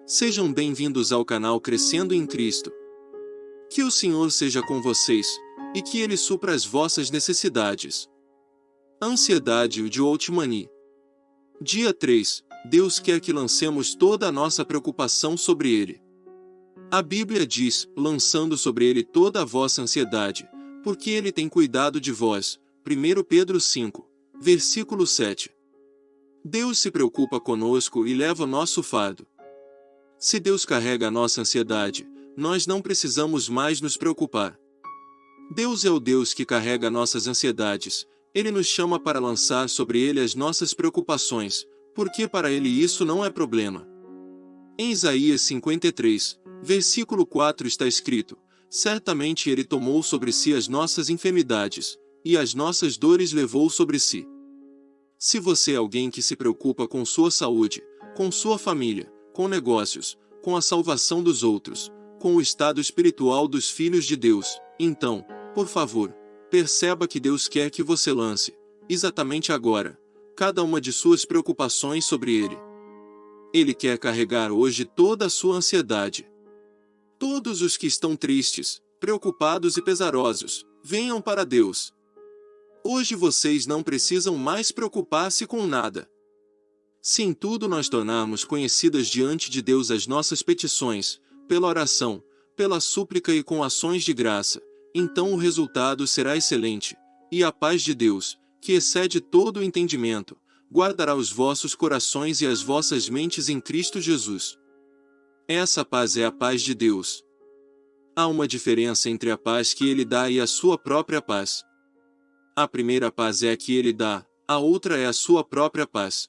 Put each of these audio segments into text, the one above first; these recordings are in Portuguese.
Sejam bem-vindos ao canal Crescendo em Cristo. Que o Senhor seja com vocês, e que Ele supra as vossas necessidades. Ansiedade e Ultimani. Dia 3. Deus quer que lancemos toda a nossa preocupação sobre Ele. A Bíblia diz, lançando sobre Ele toda a vossa ansiedade, porque Ele tem cuidado de vós. 1 Pedro 5, versículo 7. Deus se preocupa conosco e leva o nosso fardo. Se Deus carrega a nossa ansiedade, nós não precisamos mais nos preocupar. Deus é o Deus que carrega nossas ansiedades. Ele nos chama para lançar sobre Ele as nossas preocupações, porque para Ele isso não é problema. Em Isaías 53, versículo 4 está escrito: certamente Ele tomou sobre si as nossas enfermidades, e as nossas dores levou sobre si. Se você é alguém que se preocupa com sua saúde, com sua família, com negócios, com a salvação dos outros, com o estado espiritual dos filhos de Deus, então, por favor, perceba que Deus quer que você lance, exatamente agora, cada uma de suas preocupações sobre Ele. Ele quer carregar hoje toda a sua ansiedade. Todos os que estão tristes, preocupados e pesarosos, venham para Deus. Hoje vocês não precisam mais preocupar-se com nada. Se em tudo nós tornarmos conhecidas diante de Deus as nossas petições, pela oração, pela súplica e com ações de graça, então o resultado será excelente, e a paz de Deus, que excede todo o entendimento, guardará os vossos corações e as vossas mentes em Cristo Jesus. Essa paz é a paz de Deus. Há uma diferença entre a paz que Ele dá e a sua própria paz. A primeira paz é a que Ele dá, a outra é a sua própria paz.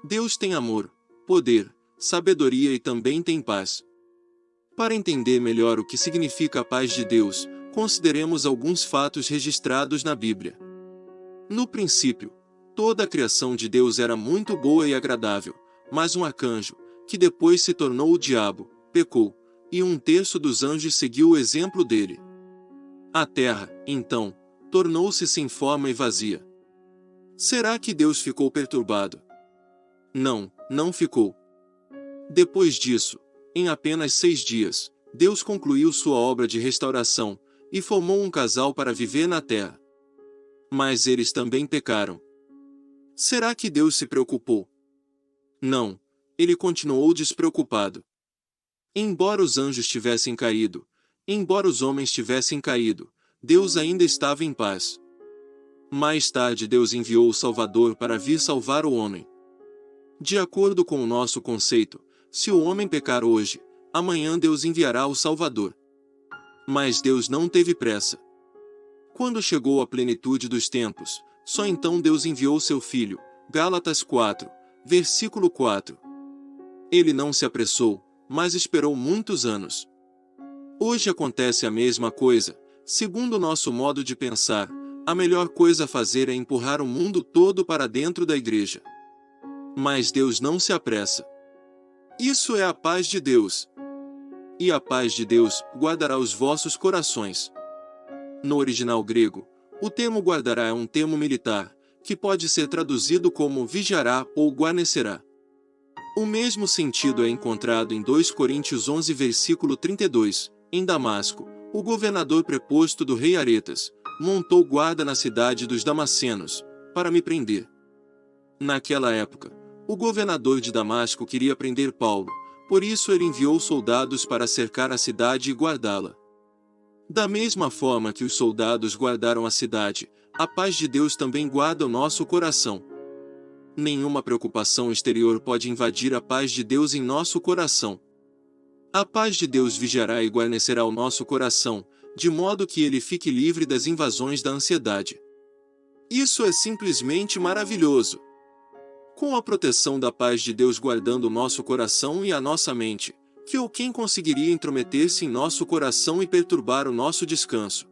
Deus tem amor, poder, sabedoria e também tem paz. Para entender melhor o que significa a paz de Deus, consideremos alguns fatos registrados na Bíblia. No princípio, toda a criação de Deus era muito boa e agradável, mas um arcanjo, que depois se tornou o diabo, pecou, e 1/3 dos anjos seguiu o exemplo dele. A terra, então, tornou-se sem forma e vazia. Será que Deus ficou perturbado? Não, não ficou. Depois disso, em apenas 6 dias, Deus concluiu sua obra de restauração, e formou um casal para viver na terra. Mas eles também pecaram. Será que Deus se preocupou? Não, Ele continuou despreocupado. Embora os anjos tivessem caído, embora os homens tivessem caído, Deus ainda estava em paz. Mais tarde Deus enviou o Salvador para vir salvar o homem. De acordo com o nosso conceito, se o homem pecar hoje, amanhã Deus enviará o Salvador. Mas Deus não teve pressa. Quando chegou a plenitude dos tempos, só então Deus enviou seu Filho, Gálatas 4, versículo 4. Ele não se apressou, mas esperou muitos anos. Hoje acontece a mesma coisa. Segundo o nosso modo de pensar, a melhor coisa a fazer é empurrar o mundo todo para dentro da igreja. Mas Deus não se apressa. Isso é a paz de Deus. E a paz de Deus guardará os vossos corações. No original grego, o termo guardará é um termo militar, que pode ser traduzido como vigiará ou guarnecerá. O mesmo sentido é encontrado em 2 Coríntios 11 versículo 32, em Damasco, o governador preposto do rei Aretas, montou guarda na cidade dos Damascenos, para me prender. Naquela época, o governador de Damasco queria prender Paulo, por isso ele enviou soldados para cercar a cidade e guardá-la. Da mesma forma que os soldados guardaram a cidade, a paz de Deus também guarda o nosso coração. Nenhuma preocupação exterior pode invadir a paz de Deus em nosso coração. A paz de Deus vigiará e guarnecerá o nosso coração, de modo que ele fique livre das invasões da ansiedade. Isso é simplesmente maravilhoso. Com a proteção da paz de Deus guardando o nosso coração e a nossa mente, que ou quem conseguiria intrometer-se em nosso coração e perturbar o nosso descanso?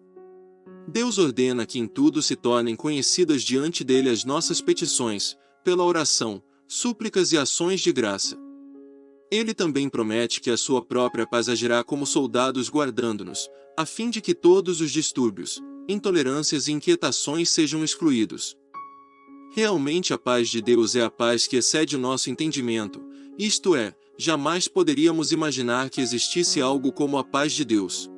Deus ordena que em tudo se tornem conhecidas diante dele as nossas petições, pela oração, súplicas e ações de graça. Ele também promete que a sua própria paz agirá como soldados guardando-nos, a fim de que todos os distúrbios, intolerâncias e inquietações sejam excluídos. Realmente a paz de Deus é a paz que excede o nosso entendimento, isto é, jamais poderíamos imaginar que existisse algo como a paz de Deus.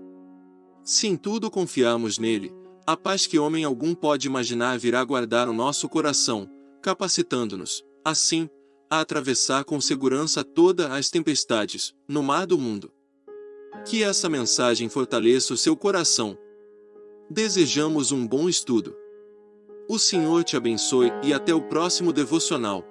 Se em tudo confiarmos nele, a paz que homem algum pode imaginar virá guardar o nosso coração, capacitando-nos, assim, a atravessar com segurança todas as tempestades, no mar do mundo. Que essa mensagem fortaleça o seu coração. Desejamos um bom estudo. O Senhor te abençoe e até o próximo devocional.